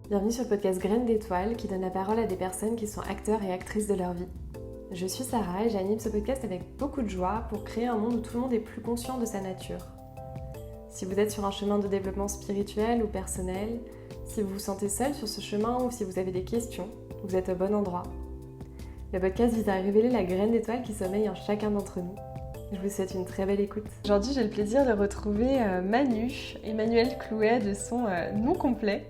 Bienvenue sur le podcast Graines d'étoiles qui donne la parole à des personnes qui sont acteurs et actrices de leur vie. Je suis Sarah et j'anime ce podcast avec beaucoup de joie pour créer un monde où tout le monde est plus conscient de sa nature. Si vous êtes sur un chemin de développement spirituel ou personnel, si vous vous sentez seul sur ce chemin ou si vous avez des questions, vous êtes au bon endroit. Le podcast vise à révéler la graine d'étoile qui sommeille en chacun d'entre nous. Je vous souhaite une très belle écoute. Aujourd'hui, j'ai le plaisir de retrouver Manu, Emmanuelle Clouet de son nom complet.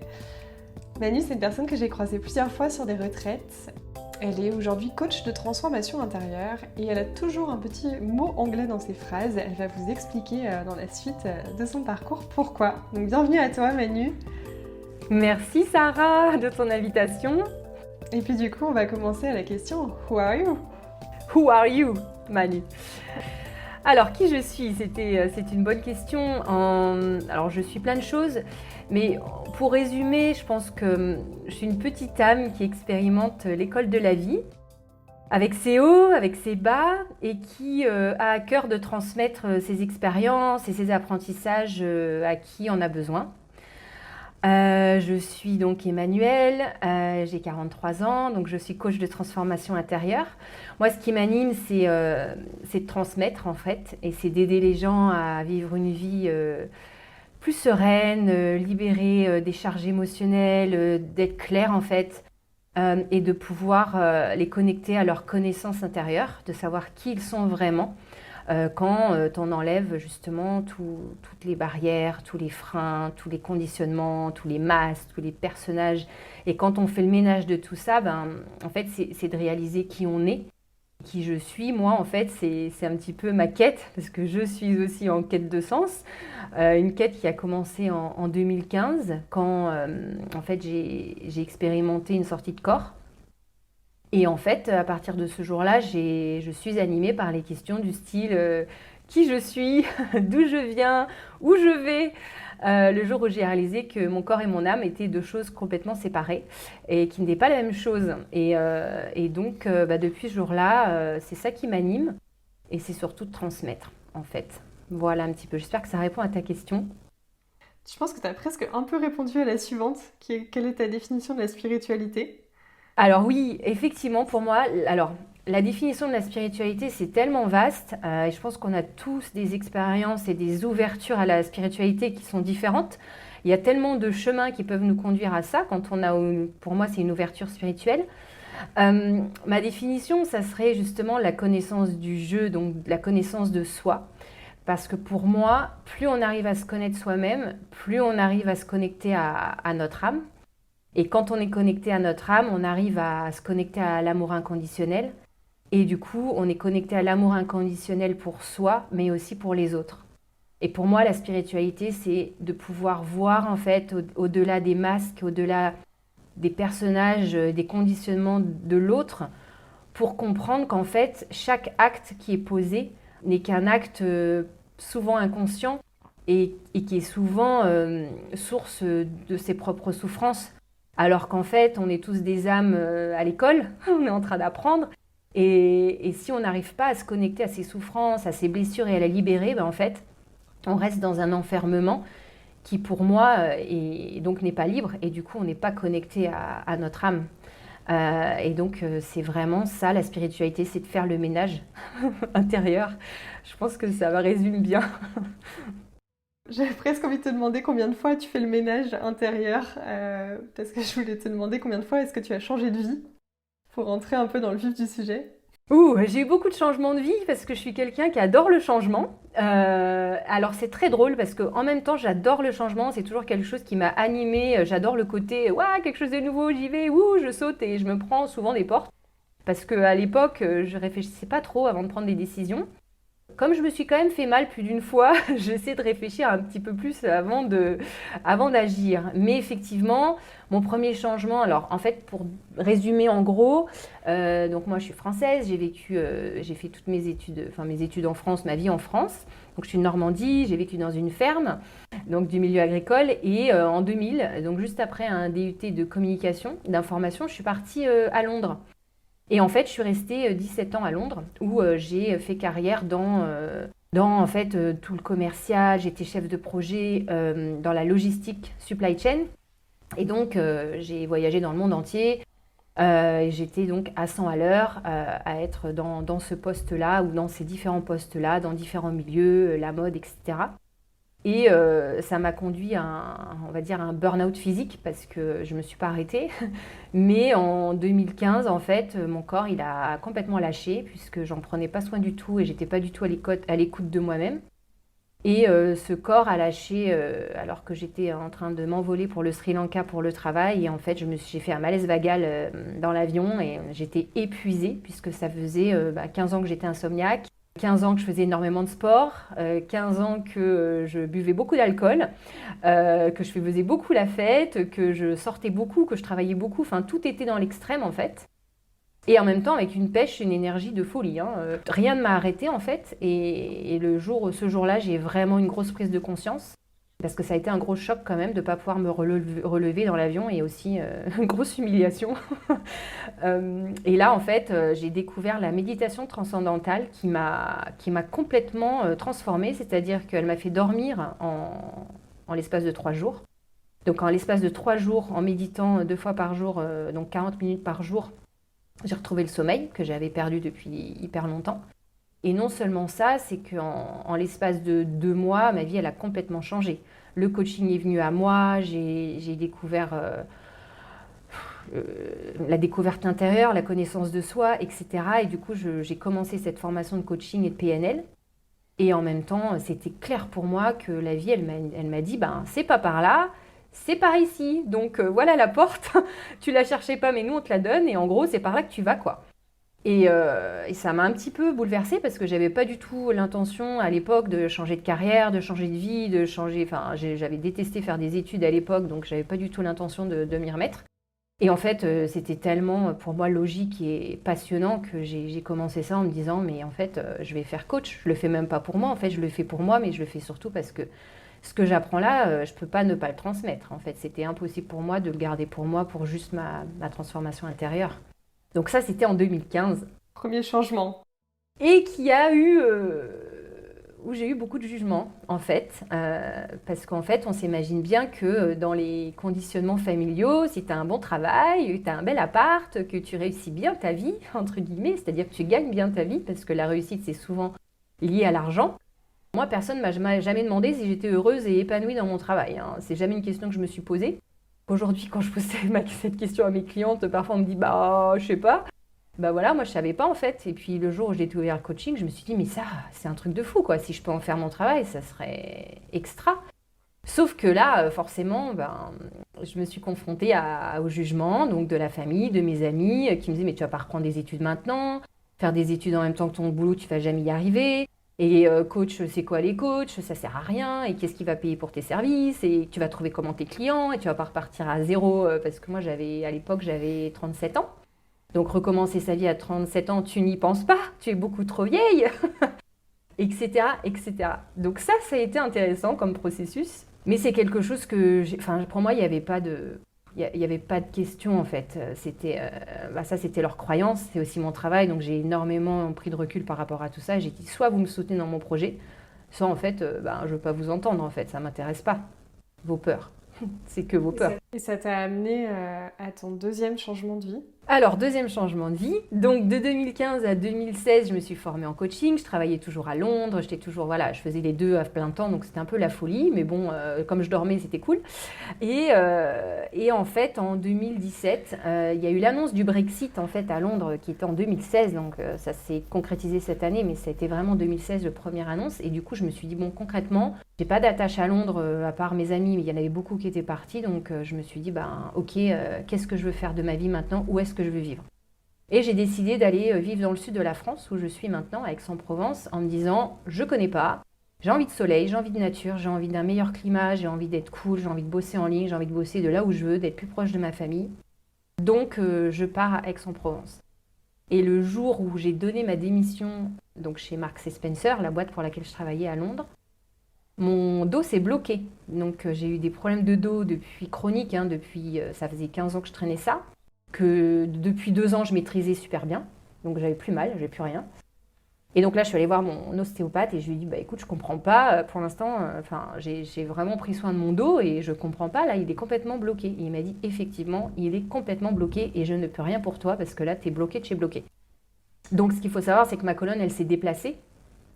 Manu, c'est une personne que j'ai croisée plusieurs fois sur des retraites. Elle est aujourd'hui coach de transformation intérieure et elle a toujours un petit mot anglais dans ses phrases. Elle va vous expliquer dans la suite de son parcours pourquoi. Donc bienvenue à toi Manu. Merci Sarah de ton invitation. Et puis du coup, on va commencer à la question Who are you? Who are you, Manu? Alors, qui je suis? C'est une bonne question. Alors, je suis plein de choses, mais pour résumer, je pense que je suis une petite âme qui expérimente l'école de la vie, avec ses hauts, avec ses bas, et qui a à cœur de transmettre ses expériences et ses apprentissages à qui en a besoin. Je suis donc Emmanuelle, j'ai 43 ans, donc je suis coach de transformation intérieure. Moi, ce qui m'anime, c'est de transmettre en fait, et c'est d'aider les gens à vivre une vie plus sereine, libérée des charges émotionnelles, d'être clair en fait, et de pouvoir les connecter à leur connaissance intérieure, de savoir qui ils sont vraiment. Quand on enlève justement toutes les barrières, tous les freins, tous les conditionnements, tous les masques, tous les personnages. Et quand on fait le ménage de tout ça, en fait, c'est de réaliser qui on est, qui je suis. Moi, en fait, c'est un petit peu ma quête, parce que je suis aussi en quête de sens. Une quête qui a commencé en 2015, quand en fait, j'ai expérimenté une sortie de corps. Et en fait, à partir de ce jour-là, je suis animée par les questions du style qui je suis, d'où je viens, où je vais. Le jour où j'ai réalisé que mon corps et mon âme étaient deux choses complètement séparées et qui n'étaient pas la même chose. Et donc, depuis ce jour-là, c'est ça qui m'anime et c'est surtout de transmettre, en fait. Voilà un petit peu. J'espère que ça répond à ta question. Je pense que tu as presque un peu répondu à la suivante, qui est quelle est ta définition de la spiritualité? Alors oui, effectivement, pour moi, la définition de la spiritualité, c'est tellement vaste, et je pense qu'on a tous des expériences et des ouvertures à la spiritualité qui sont différentes. Il y a tellement de chemins qui peuvent nous conduire à ça, pour moi, c'est une ouverture spirituelle. Ma définition, ça serait justement la connaissance du jeu, donc la connaissance de soi. Parce que pour moi, plus on arrive à se connaître soi-même, plus on arrive à se connecter à notre âme. Et quand on est connecté à notre âme, on arrive à se connecter à l'amour inconditionnel. Et du coup, on est connecté à l'amour inconditionnel pour soi, mais aussi pour les autres. Et pour moi, la spiritualité, c'est de pouvoir voir en fait au-delà des masques, au-delà des personnages, des conditionnements de l'autre, pour comprendre qu'en fait, chaque acte qui est posé n'est qu'un acte souvent inconscient et qui est souvent source de ses propres souffrances. Alors qu'en fait, on est tous des âmes à l'école, on est en train d'apprendre. Et si on n'arrive pas à se connecter à ses souffrances, à ses blessures et à les libérer, en fait, on reste dans un enfermement qui, pour moi, donc n'est pas libre. Et du coup, on n'est pas connecté à notre âme. Et donc, c'est vraiment ça, la spiritualité, c'est de faire le ménage intérieur. Je pense que ça va résumer bien. J'avais presque envie de te demander combien de fois tu fais le ménage intérieur, parce que je voulais te demander combien de fois est-ce que tu as changé de vie, pour rentrer un peu dans le vif du sujet. J'ai eu beaucoup de changements de vie parce que je suis quelqu'un qui adore le changement. Alors c'est très drôle parce qu'en même temps j'adore le changement, c'est toujours quelque chose qui m'a animée. J'adore le côté ouah, quelque chose de nouveau, j'y vais, je saute et je me prends souvent des portes. Parce qu'à l'époque, je réfléchissais pas trop avant de prendre des décisions. Comme je me suis quand même fait mal plus d'une fois, j'essaie de réfléchir un petit peu plus avant d'agir. Mais effectivement, mon premier changement, alors en fait, pour résumer en gros, donc moi je suis française, j'ai fait toutes mes études en France, ma vie en France. Donc je suis de Normandie, j'ai vécu dans une ferme, donc du milieu agricole. Et en 2000, donc juste après un DUT de communication, d'information, je suis partie à Londres. Et en fait, je suis restée 17 ans à Londres où j'ai fait carrière dans en fait, tout le commercial. J'étais chef de projet dans la logistique supply chain. Et donc, j'ai voyagé dans le monde entier. J'étais donc à 100 à l'heure à être dans ce poste-là ou dans ces différents postes-là, dans différents milieux, la mode, etc. Et ça m'a conduit à on va dire, un burn-out physique parce que je ne me suis pas arrêtée. Mais en 2015, en fait, mon corps, il a complètement lâché puisque j'en prenais pas soin du tout et j'étais pas du tout à l'écoute de moi-même. Et ce corps a lâché alors que j'étais en train de m'envoler pour le Sri Lanka pour le travail. Et en fait, j'ai fait un malaise vagal dans l'avion et j'étais épuisée puisque ça faisait 15 ans que j'étais insomniaque, 15 ans que je faisais énormément de sport, 15 ans que je buvais beaucoup d'alcool, que je faisais beaucoup la fête, que je sortais beaucoup, que je travaillais beaucoup. Enfin, tout était dans l'extrême en fait. Et en même temps, avec une pêche, une énergie de folie, hein. Rien ne m'a arrêté en fait. Et ce jour-là, j'ai vraiment une grosse prise de conscience. Parce que ça a été un gros choc quand même de ne pas pouvoir me relever dans l'avion et aussi une grosse humiliation. Et là, en fait, j'ai découvert la méditation transcendantale qui m'a complètement transformée. C'est-à-dire qu'elle m'a fait dormir en l'espace de 3 jours. Donc en l'espace de 3 jours, en méditant 2 fois par jour, donc 40 minutes par jour, j'ai retrouvé le sommeil que j'avais perdu depuis hyper longtemps. Et non seulement ça, c'est qu'en l'espace de 2 mois, ma vie, elle a complètement changé. Le coaching est venu à moi, j'ai découvert euh, la découverte intérieure, la connaissance de soi, etc. Et du coup, j'ai commencé cette formation de coaching et de PNL. Et en même temps, c'était clair pour moi que la vie, elle m'a dit, ben, c'est pas par là, c'est par ici. Donc voilà la porte, tu la cherchais pas, mais nous on te la donne. Et en gros, c'est par là que tu vas, quoi. Et ça m'a un petit peu bouleversée parce que j'avais pas du tout l'intention à l'époque de changer de carrière, de changer de vie, de changer. Enfin, j'avais détesté faire des études à l'époque, donc j'avais pas du tout l'intention de m'y remettre. Et en fait, c'était tellement pour moi logique et passionnant que j'ai commencé ça en me disant, mais en fait, je vais faire coach. Je le fais même pas pour moi, en fait, je le fais pour moi, mais je le fais surtout parce que ce que j'apprends là, je peux pas ne pas le transmettre. En fait, c'était impossible pour moi de le garder pour moi, pour juste ma transformation intérieure. Donc ça, c'était en 2015. Premier changement. Et qui a eu, où j'ai eu beaucoup de jugements, en fait, parce qu'en fait, on s'imagine bien que dans les conditionnements familiaux, si tu as un bon travail, tu as un bel appart, que tu réussis bien ta vie, entre guillemets, c'est-à-dire que tu gagnes bien ta vie, parce que la réussite, c'est souvent lié à l'argent. Moi, personne ne m'a jamais demandé si j'étais heureuse et épanouie dans mon travail, hein. C'est jamais une question que je me suis posée. Aujourd'hui, quand je pose cette question à mes clientes, parfois on me dit, bah, je sais pas. Bah voilà, moi je savais pas en fait. Et puis le jour où j'ai découvert le coaching, je me suis dit, mais ça, c'est un truc de fou quoi. Si je peux en faire mon travail, ça serait extra. Sauf que là, forcément, ben, je me suis confrontée au jugement donc de la famille, de mes amis, qui me disaient, mais tu vas pas reprendre des études maintenant, faire des études en même temps que ton boulot, tu vas jamais y arriver. Et coach, c'est quoi les coachs? Ça sert à rien. Et qu'est-ce qui va payer pour tes services? Et tu vas trouver comment tes clients? Et tu vas pas repartir à zéro parce que moi, à l'époque, j'avais 37 ans. Donc recommencer sa vie à 37 ans, tu n'y penses pas, tu es beaucoup trop vieille, etc., etc. Donc ça a été intéressant comme processus, mais c'est quelque chose enfin, pour moi, il n'y avait pas de, il y avait pas de question en fait. Ça, c'était leur croyance, c'est aussi mon travail, donc j'ai énormément pris de recul par rapport à tout ça. J'ai dit, soit vous me soutenez dans mon projet, soit en fait, je ne veux pas vous entendre en fait, ça m'intéresse pas, vos peurs. C'est que vos peurs. Et ça t'a amené à ton deuxième changement de vie? Alors, deuxième changement de vie. Donc, de 2015 à 2016, je me suis formée en coaching. Je travaillais toujours à Londres. Je faisais les deux à plein temps. Donc, c'était un peu la folie. Mais bon, comme je dormais, c'était cool. Et en fait, en 2017, il y a eu l'annonce du Brexit en fait à Londres qui était en 2016. Donc, ça s'est concrétisé cette année. Mais ça a été vraiment 2016, la première annonce. Et du coup, je me suis dit, bon, concrètement, j'ai pas d'attache à Londres à part mes amis. Mais il y en avait beaucoup qui étaient partis. Donc, je me suis dit, ok, qu'est-ce que je veux faire de ma vie maintenant? Où est-ce que je veux vivre? Et j'ai décidé d'aller vivre dans le sud de la France, où je suis maintenant, à Aix-en-Provence, en me disant, je connais pas, j'ai envie de soleil, j'ai envie de nature, j'ai envie d'un meilleur climat, j'ai envie d'être cool, j'ai envie de bosser en ligne, j'ai envie de bosser de là où je veux, d'être plus proche de ma famille. Donc, je pars à Aix-en-Provence. Et le jour où j'ai donné ma démission donc chez Marks & Spencer, la boîte pour laquelle je travaillais à Londres, mon dos s'est bloqué. Donc, j'ai eu des problèmes de dos depuis chroniques, hein, ça faisait 15 ans que je traînais ça. Que depuis 2 ans, je maîtrisais super bien. Donc, j'avais plus mal, j'avais plus rien. Et donc là, je suis allée voir mon ostéopathe et je lui ai dit, bah écoute, je comprends pas, pour l'instant, j'ai vraiment pris soin de mon dos et je comprends pas, là, il est complètement bloqué. Et il m'a dit, effectivement, il est complètement bloqué et je ne peux rien pour toi parce que là, t'es bloqué de chez bloqué. Donc ce qu'il faut savoir, c'est que ma colonne, elle s'est déplacée.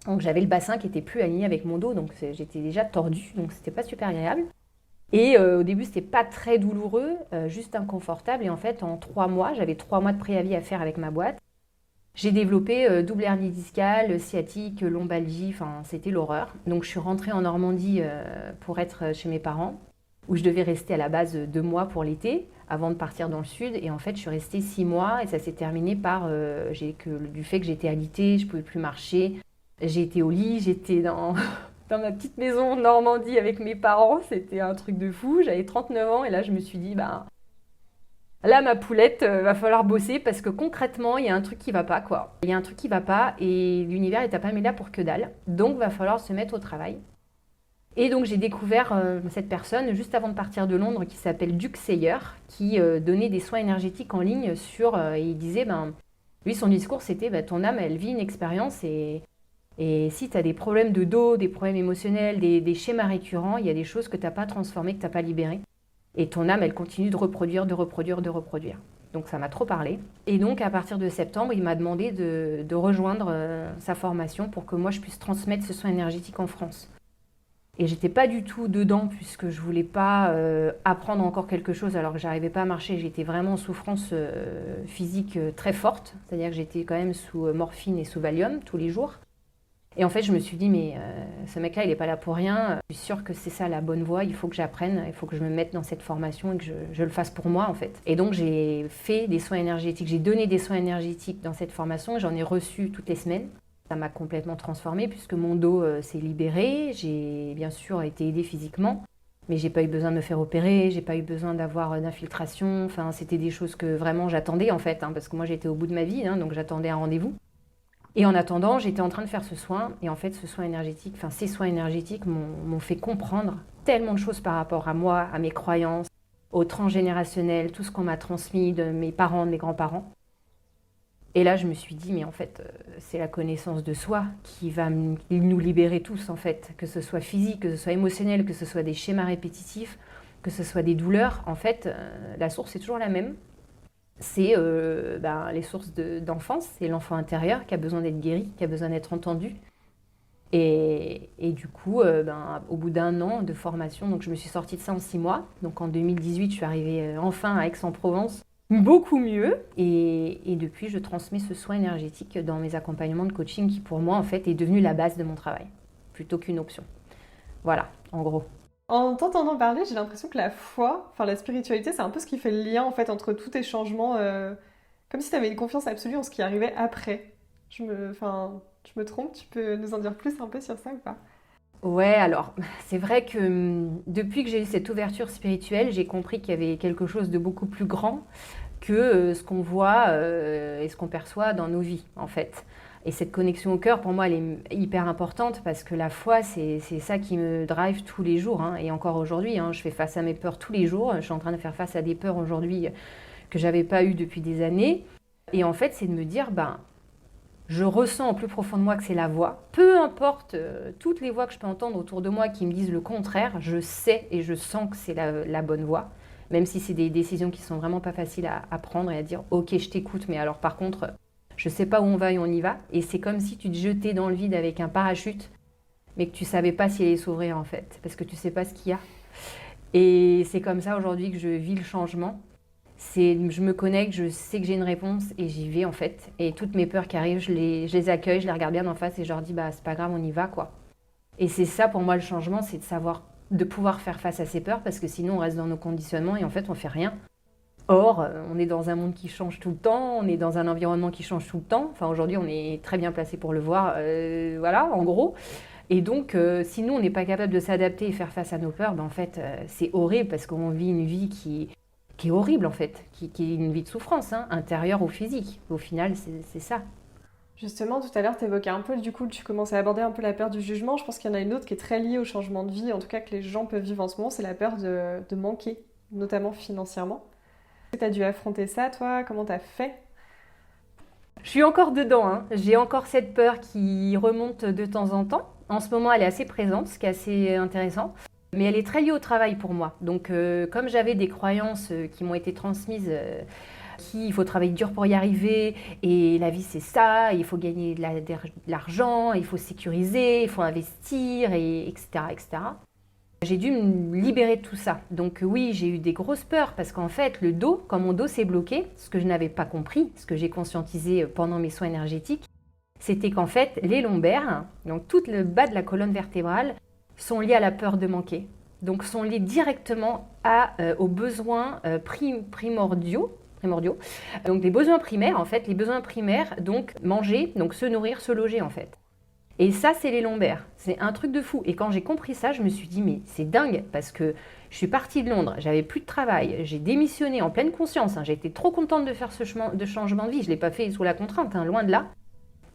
Donc j'avais le bassin qui était plus aligné avec mon dos, donc j'étais déjà tordue, donc c'était pas super agréable. Et au début, c'était pas très douloureux, juste inconfortable. Et en fait, en 3 mois, j'avais 3 mois de préavis à faire avec ma boîte. J'ai développé double hernie discale, sciatique, lombalgie, enfin c'était l'horreur. Donc je suis rentrée en Normandie pour être chez mes parents, où je devais rester à la base 2 mois pour l'été, avant de partir dans le sud. Et en fait, je suis restée 6 mois et ça s'est terminé par du fait que j'étais alitée, je pouvais plus marcher. J'ai été au lit, j'étais dans ma petite maison en Normandie avec mes parents. C'était un truc de fou. J'avais 39 ans et là, je me suis dit, bah là, ma poulette, va falloir bosser parce que concrètement, il y a un truc qui va pas, quoi. Il y a un truc qui va pas et l'univers, il t'a pas mis là pour que dalle. Donc, va falloir se mettre au travail. Et donc, j'ai découvert cette personne juste avant de partir de Londres qui s'appelle Duke Sayer, qui donnait des soins énergétiques en ligne et il disait, lui, son discours, c'était, ton âme, elle vit une expérience et si tu as des problèmes de dos, des problèmes émotionnels, des schémas récurrents, il y a des choses que tu n'as pas transformées, que tu n'as pas libérées. Et ton âme, elle continue de reproduire, de reproduire, de reproduire. Donc ça m'a trop parlé. Et donc à partir de septembre, il m'a demandé de rejoindre sa formation pour que moi je puisse transmettre ce soin énergétique en France. Et j'étais pas du tout dedans puisque je voulais pas apprendre encore quelque chose alors que j'arrivais pas à marcher. J'étais vraiment en souffrance physique très forte. C'est-à-dire que j'étais quand même sous morphine et sous Valium tous les jours. Et en fait, je me suis dit, mais ce mec-là, il n'est pas là pour rien. Je suis sûre que c'est ça la bonne voie. Il faut que j'apprenne, il faut que je me mette dans cette formation et que je le fasse pour moi, en fait. Et donc, j'ai fait des soins énergétiques. J'ai donné des soins énergétiques dans cette formation. J'en ai reçu toutes les semaines. Ça m'a complètement transformée puisque mon dos s'est libéré. J'ai bien sûr été aidée physiquement, mais j'ai pas eu besoin de me faire opérer. J'ai pas eu besoin d'avoir d'infiltration. Enfin, c'était des choses que vraiment j'attendais, en fait, parce que moi, j'étais au bout de ma vie, donc j'attendais un rendez-vous. Et en attendant, j'étais en train de faire ce soin. Et en fait, ces soins énergétiques m'ont fait comprendre tellement de choses par rapport à moi, à mes croyances, au transgénérationnel, tout ce qu'on m'a transmis de mes parents, de mes grands-parents. Et là, je me suis dit, mais en fait, c'est la connaissance de soi qui va nous libérer tous, en fait. Que ce soit physique, que ce soit émotionnel, que ce soit des schémas répétitifs, que ce soit des douleurs. En fait, la source est toujours la même. C'est les sources d'enfance, c'est l'enfant intérieur qui a besoin d'être guéri, qui a besoin d'être entendu. Et du coup, au bout d'un an de formation, donc je me suis sortie de ça en 6 mois. Donc en 2018, je suis arrivée enfin à Aix-en-Provence, beaucoup mieux. Et depuis, je transmets ce soin énergétique dans mes accompagnements de coaching qui, pour moi, en fait, est devenu la base de mon travail, plutôt qu'une option. Voilà, en gros. En t'entendant parler, j'ai l'impression que la foi, enfin la spiritualité, c'est un peu ce qui fait le lien en fait entre tous tes changements, comme si tu avais une confiance absolue en ce qui arrivait après. Je me trompe, tu peux nous en dire plus un peu sur ça ou pas? Ouais, alors, c'est vrai que depuis que j'ai eu cette ouverture spirituelle, j'ai compris qu'il y avait quelque chose de beaucoup plus grand que ce qu'on voit et ce qu'on perçoit dans nos vies, en fait. Et cette connexion au cœur, pour moi, elle est hyper importante parce que la foi, c'est ça qui me drive tous les jours. Et encore aujourd'hui, je fais face à mes peurs tous les jours. Je suis en train de faire face à des peurs aujourd'hui que j'avais pas eues depuis des années. Et en fait, c'est de me dire, je ressens au plus profond de moi que c'est la voie. Peu importe toutes les voix que je peux entendre autour de moi qui me disent le contraire, je sais et je sens que c'est la bonne voie. Même si c'est des décisions qui sont vraiment pas faciles à prendre et à dire, ok, je t'écoute, mais alors par contre, je sais pas où on va et on y va. Et c'est comme si tu te jetais dans le vide avec un parachute, mais que tu savais pas s'il allait s'ouvrir en fait, parce que tu sais pas ce qu'il y a. Et c'est comme ça aujourd'hui que je vis le changement. Je me connecte, je sais que j'ai une réponse et j'y vais en fait. Et toutes mes peurs qui arrivent, je les accueille, je les regarde bien en face et je leur dis c'est pas grave, on y va quoi. Et c'est ça pour moi le changement, c'est de pouvoir faire face à ces peurs parce que sinon on reste dans nos conditionnements et en fait on fait rien. Or, on est dans un monde qui change tout le temps, on est dans un environnement qui change tout le temps. Enfin, aujourd'hui, on est très bien placé pour le voir, voilà, en gros. Et donc, si nous, on n'est pas capable de s'adapter et faire face à nos peurs, en fait, c'est horrible parce qu'on vit une vie qui est horrible, en fait, qui est une vie de souffrance, intérieure ou physique. Au final, c'est ça. Justement, tout à l'heure, tu évoquais un peu, du coup, tu commençais à aborder un peu la peur du jugement. Je pense qu'il y en a une autre qui est très liée au changement de vie, en tout cas que les gens peuvent vivre en ce moment, c'est la peur de manquer, notamment financièrement. Tu as dû affronter ça, toi? Comment tu as fait? Je suis encore dedans, hein. J'ai encore cette peur qui remonte de temps en temps. En ce moment, elle est assez présente, ce qui est assez intéressant. Mais elle est très liée au travail pour moi. Donc, comme j'avais des croyances qui m'ont été transmises, il faut travailler dur pour y arriver, et la vie c'est ça, il faut gagner de l'argent, il faut sécuriser, il faut investir, etc., etc. J'ai dû me libérer de tout ça. Donc oui, j'ai eu des grosses peurs parce qu'en fait, le dos, quand mon dos s'est bloqué, ce que je n'avais pas compris, ce que j'ai conscientisé pendant mes soins énergétiques, c'était qu'en fait, les lombaires, donc tout le bas de la colonne vertébrale, sont liés à la peur de manquer. Donc sont liés directement aux besoins primordiaux. Donc des besoins primaires, en fait, les besoins primaires, donc manger, donc se nourrir, se loger, en fait. Et ça, c'est les lombaires. C'est un truc de fou. Et quand j'ai compris ça, je me suis dit, mais c'est dingue, parce que je suis partie de Londres, j'avais plus de travail, j'ai démissionné en pleine conscience, hein, j'ai été trop contente de faire ce changement de vie, je ne l'ai pas fait sous la contrainte, hein, loin de là.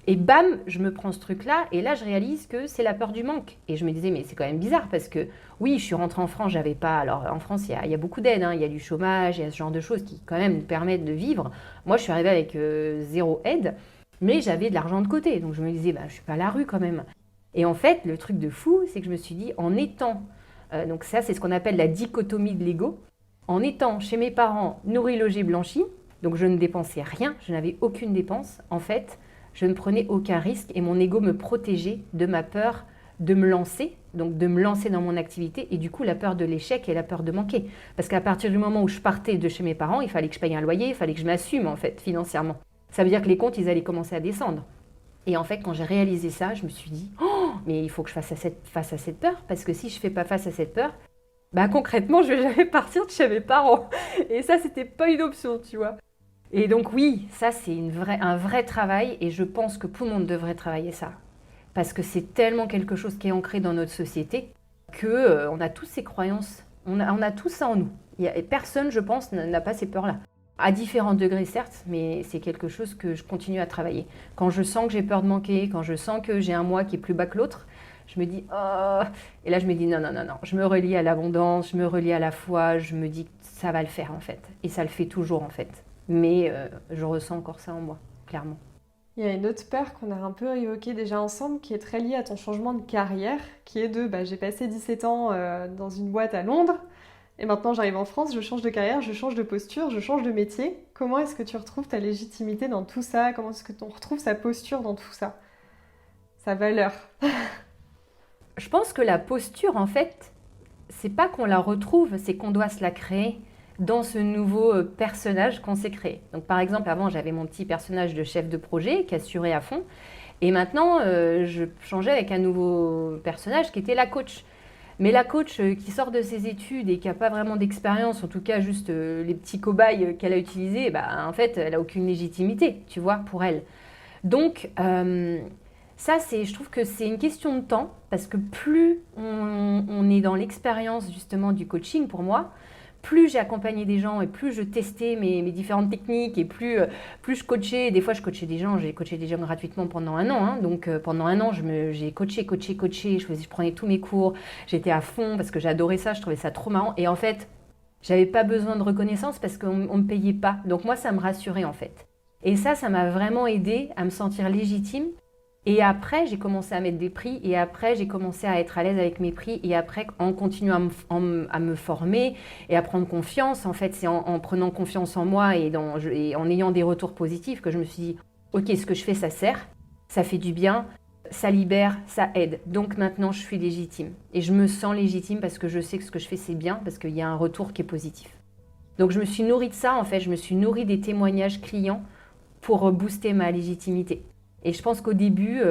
Et bam, je me prends ce truc-là, et là, je réalise que c'est la peur du manque. Et je me disais, mais c'est quand même bizarre, parce que oui, je suis rentrée en France, j'avais pas... Alors, en France, il y a beaucoup d'aides, hein, il y a du chômage, il y a ce genre de choses qui, quand même, nous permettent de vivre. Moi, je suis arrivée avec zéro aide, mais j'avais de l'argent de côté. Donc, je me disais, bah, je suis pas à la rue, quand même. Et en fait, le truc de fou, c'est que je me suis dit, en étant... donc ça, c'est ce qu'on appelle la dichotomie de l'ego. En étant chez mes parents, nourri, logé, blanchi, donc je ne dépensais rien, je n'avais aucune dépense, en fait... Je ne prenais aucun risque et mon ego me protégeait de ma peur de me lancer, donc de me lancer dans mon activité et du coup la peur de l'échec et la peur de manquer. Parce qu'à partir du moment où je partais de chez mes parents, il fallait que je paye un loyer, il fallait que je m'assume en fait financièrement. Ça veut dire que les comptes, ils allaient commencer à descendre. Et en fait, quand j'ai réalisé ça, je me suis dit, oh, mais il faut que je fasse face à cette peur parce que si je ne fais pas face à cette peur, bah concrètement, je ne vais jamais partir de chez mes parents. Et ça, c'était pas une option, tu vois. Et donc oui, ça c'est un vrai travail et je pense que tout le monde devrait travailler ça. Parce que c'est tellement quelque chose qui est ancré dans notre société qu'on a tous ces croyances, on a tout ça en nous. Et personne, je pense, n'a pas ces peurs-là. À différents degrés certes, mais c'est quelque chose que je continue à travailler. Quand je sens que j'ai peur de manquer, quand je sens que j'ai un mois qui est plus bas que l'autre, je me dis « oh !» Et là je me dis « non, non, non, non ». Je me relie à l'abondance, je me relie à la foi, je me dis que ça va le faire en fait. Et ça le fait toujours en fait. Mais je ressens encore ça en moi, clairement. Il y a une autre peur qu'on a un peu évoquée déjà ensemble qui est très liée à ton changement de carrière, qui est j'ai passé 17 ans dans une boîte à Londres et maintenant j'arrive en France, je change de carrière, je change de posture, je change de métier. Comment est-ce que tu retrouves ta légitimité dans tout ça? Comment est-ce que tu retrouves sa posture dans tout ça? Sa valeur? Je pense que la posture, en fait, c'est pas qu'on la retrouve, c'est qu'on doit se la créer dans ce nouveau personnage qu'on s'est créé. Donc par exemple, avant, j'avais mon petit personnage de chef de projet qui assurait à fond. Et maintenant, je changeais avec un nouveau personnage qui était la coach. Mais la coach qui sort de ses études et qui n'a pas vraiment d'expérience, en tout cas juste les petits cobayes qu'elle a utilisés, en fait, elle n'a aucune légitimité, tu vois, pour elle. Donc, ça, je trouve que c'est une question de temps, parce que plus on est dans l'expérience justement du coaching, pour moi, plus j'ai accompagné des gens et plus je testais mes différentes techniques et plus je coachais. Des fois, je coachais des gens, j'ai coaché des gens gratuitement pendant un an. Hein. Donc, pendant un an, j'ai coaché. Je prenais tous mes cours. J'étais à fond parce que j'adorais ça. Je trouvais ça trop marrant. Et en fait, j'avais pas besoin de reconnaissance parce qu'on ne me payait pas. Donc, moi, ça me rassurait en fait. Et ça m'a vraiment aidée à me sentir légitime. Et après, j'ai commencé à mettre des prix et après, j'ai commencé à être à l'aise avec mes prix et après, en continuant à me former et à prendre confiance, en fait, c'est en prenant confiance en moi et en ayant des retours positifs que je me suis dit, ok, ce que je fais, ça sert, ça fait du bien, ça libère, ça aide. Donc maintenant, je suis légitime. Et je me sens légitime parce que je sais que ce que je fais, c'est bien, parce qu'il y a un retour qui est positif. Donc je me suis nourrie de ça, en fait, je me suis nourrie des témoignages clients pour booster ma légitimité. Et je pense qu'au début,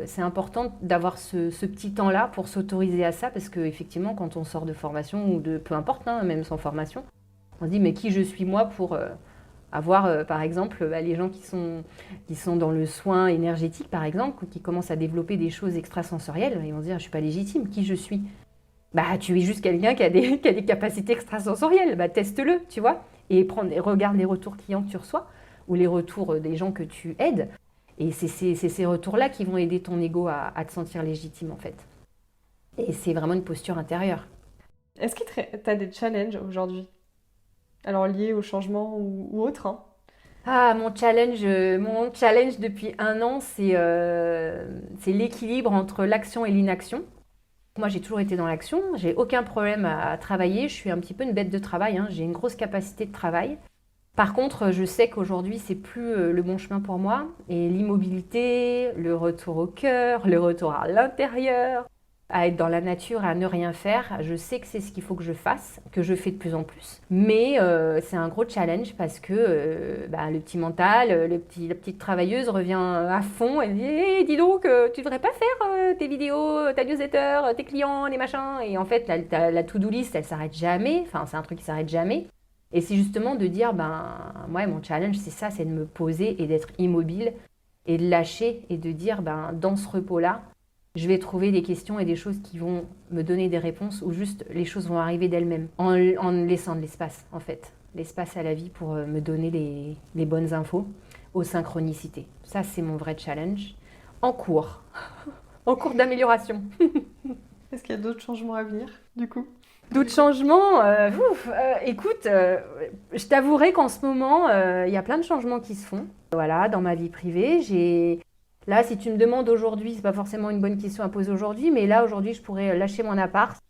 c'est important d'avoir ce petit temps-là pour s'autoriser à ça, parce qu'effectivement, quand on sort de formation, ou de peu importe, hein, même sans formation, on se dit, mais qui je suis moi pour avoir, par exemple, les gens qui sont dans le soin énergétique, par exemple, qui commencent à développer des choses extrasensorielles, ils vont se dire, je ne suis pas légitime, qui je suis? Tu es juste quelqu'un qui a des capacités extrasensorielles, teste-le, tu vois, et regarde les retours clients que tu reçois, ou les retours des gens que tu aides. Et c'est ces retours-là qui vont aider ton ego à te sentir légitime, en fait. Et c'est vraiment une posture intérieure. Est-ce que tu as des challenges aujourd'hui? Alors liés au changement ou autre, hein? Mon challenge depuis 1 an, c'est l'équilibre entre l'action et l'inaction. Moi, j'ai toujours été dans l'action, j'ai aucun problème à travailler, je suis un petit peu une bête de travail, hein, j'ai une grosse capacité de travail. Par contre, je sais qu'aujourd'hui, c'est plus le bon chemin pour moi. Et l'immobilité, le retour au cœur, le retour à l'intérieur, à être dans la nature, à ne rien faire, je sais que c'est ce qu'il faut que je fasse, que je fais de plus en plus. Mais c'est un gros challenge parce que le petit mental, la petite travailleuse revient à fond et dit hey, dis donc, tu devrais pas faire tes vidéos, ta newsletter, tes clients, les machins. Et en fait, la to-do list, elle s'arrête jamais. Enfin, c'est un truc qui s'arrête jamais. Et c'est justement de dire, ouais, mon challenge, c'est ça, c'est de me poser et d'être immobile et de lâcher et de dire, dans ce repos-là, je vais trouver des questions et des choses qui vont me donner des réponses ou juste les choses vont arriver d'elles-mêmes en laissant de l'espace, en fait. L'espace à la vie pour me donner les bonnes infos aux synchronicités. Ça, c'est mon vrai challenge. En cours. En cours d'amélioration. Est-ce qu'il y a d'autres changements à venir, du coup? D'autres changements, écoute, je t'avouerai qu'en ce moment, il y a plein de changements qui se font. Voilà, dans ma vie privée, là, si tu me demandes aujourd'hui, c'est pas forcément une bonne question à poser aujourd'hui, mais là, aujourd'hui, je pourrais lâcher mon appart,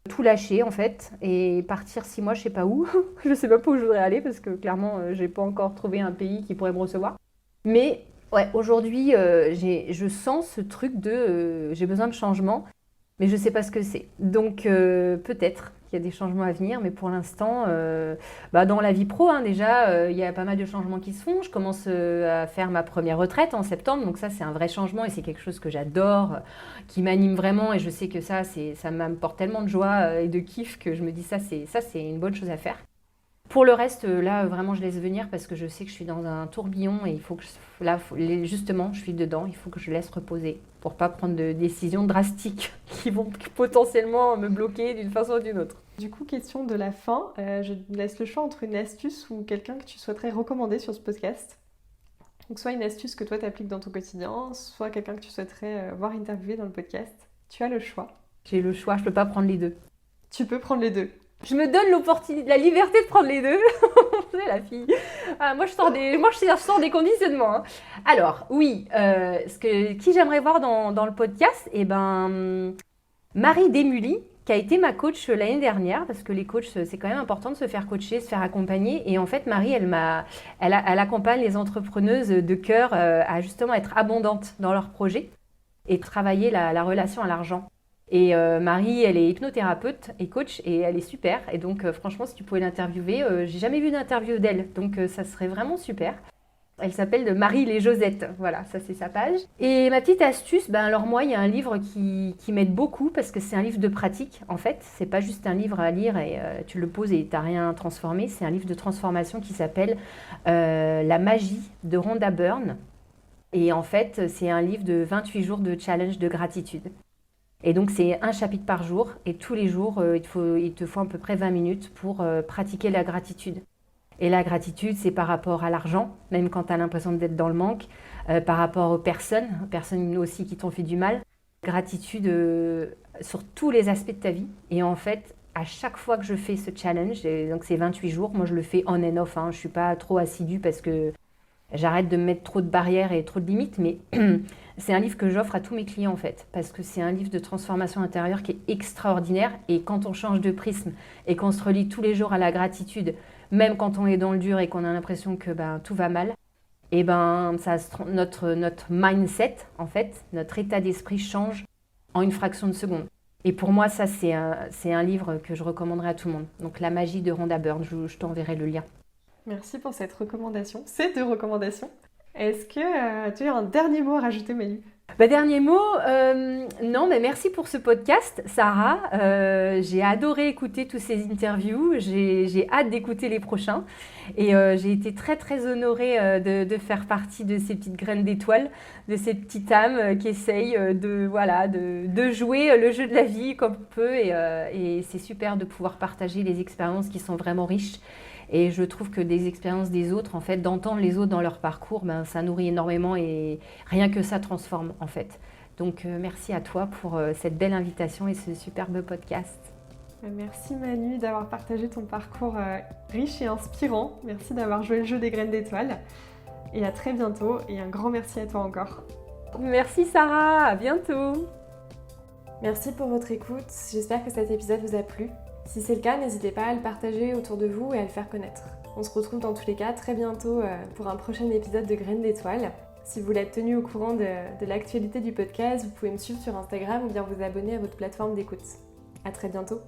tout lâcher en fait, et partir 6 mois, je sais pas où. Je sais pas où je voudrais aller parce que clairement, j'ai pas encore trouvé un pays qui pourrait me recevoir. Mais ouais, aujourd'hui, je sens ce truc de j'ai besoin de changement, mais je ne sais pas ce que c'est. Donc peut-être qu'il y a des changements à venir, mais pour l'instant, dans la vie pro, hein, déjà, il y a pas mal de changements qui se font. Je commence à faire ma première retraite en septembre, donc ça, c'est un vrai changement et c'est quelque chose que j'adore, qui m'anime vraiment et je sais que ça m'apporte tellement de joie et de kiff que je me dis c'est une bonne chose à faire. Pour le reste, là, vraiment, je laisse venir parce que je sais que je suis dans un tourbillon et il faut que, justement, je suis dedans, il faut que je laisse reposer pour pas prendre de décisions drastiques qui vont potentiellement me bloquer d'une façon ou d'une autre. Du coup, question de la fin, je te laisse le choix entre une astuce ou quelqu'un que tu souhaiterais recommander sur ce podcast. Donc soit une astuce que toi t'appliques dans ton quotidien, soit quelqu'un que tu souhaiterais voir interviewer dans le podcast. Tu as le choix. J'ai le choix, je peux pas prendre les deux. Tu peux prendre les deux. Je me donne l'opportunité, la liberté de prendre les deux. C'est la fille. Moi, je sors des conditionnements. Hein. Alors, oui, qui j'aimerais voir dans le podcast, Marie Desmully, qui a été ma coach l'année dernière, parce que les coachs, c'est quand même important de se faire coacher, se faire accompagner. Et en fait, Marie, elle accompagne les entrepreneuses de cœur à justement être abondantes dans leurs projets et travailler la relation à l'argent. Et Marie, elle est hypnothérapeute et coach et elle est super. Et donc, franchement, si tu pouvais l'interviewer, j'ai jamais vu d'interview d'elle. Donc, ça serait vraiment super. Elle s'appelle de Marie les Josettes. Voilà, ça c'est sa page. Et ma petite astuce, alors moi, il y a un livre qui m'aide beaucoup parce que c'est un livre de pratique. En fait, c'est pas juste un livre à lire et tu le poses et t'as rien transformé. C'est un livre de transformation qui s'appelle La magie de Rhonda Byrne. Et en fait, c'est un livre de 28 jours de challenge de gratitude. Et donc, c'est un chapitre par jour et tous les jours, il te faut à peu près 20 minutes pour pratiquer la gratitude. Et la gratitude, c'est par rapport à l'argent, même quand tu as l'impression d'être dans le manque, par rapport aux personnes aussi qui t'ont fait du mal. Gratitude sur tous les aspects de ta vie. Et en fait, à chaque fois que je fais ce challenge, et donc c'est 28 jours, moi je le fais on and off, hein, je ne suis pas trop assidue parce que j'arrête de me mettre trop de barrières et trop de limites, mais c'est un livre que j'offre à tous mes clients en fait, parce que c'est un livre de transformation intérieure qui est extraordinaire. Et quand on change de prisme et qu'on se relie tous les jours à la gratitude, même quand on est dans le dur et qu'on a l'impression que tout va mal, et notre mindset, en fait, notre état d'esprit change en une fraction de seconde. Et pour moi, ça, c'est un livre que je recommanderais à tout le monde. Donc, La magie de Rhonda Byrne, je t'enverrai le lien. Merci pour cette recommandation, ces 2 recommandations. Est-ce que tu as un dernier mot à rajouter, Manu ? Dernier mot, non, mais merci pour ce podcast, Sarah. J'ai adoré écouter tous ces interviews. J'ai hâte d'écouter les prochains. Et j'ai été très, très honorée de faire partie de ces petites graines d'étoiles, de ces petites âmes qui essayent de jouer le jeu de la vie comme on peut. Et c'est super de pouvoir partager les expériences qui sont vraiment riches. Et je trouve que des expériences des autres, en fait, d'entendre les autres dans leur parcours, ça nourrit énormément et rien que ça transforme, en fait. Donc, merci à toi pour cette belle invitation et ce superbe podcast. Merci Manu d'avoir partagé ton parcours riche et inspirant. Merci d'avoir joué le jeu des graines d'étoiles. Et à très bientôt et un grand merci à toi encore. Merci Sarah, à bientôt. Merci pour votre écoute, j'espère que cet épisode vous a plu. Si c'est le cas, n'hésitez pas à le partager autour de vous et à le faire connaître. On se retrouve dans tous les cas très bientôt pour un prochain épisode de Graines d'étoiles. Si vous voulez être tenu au courant de l'actualité du podcast, vous pouvez me suivre sur Instagram ou bien vous abonner à votre plateforme d'écoute. À très bientôt.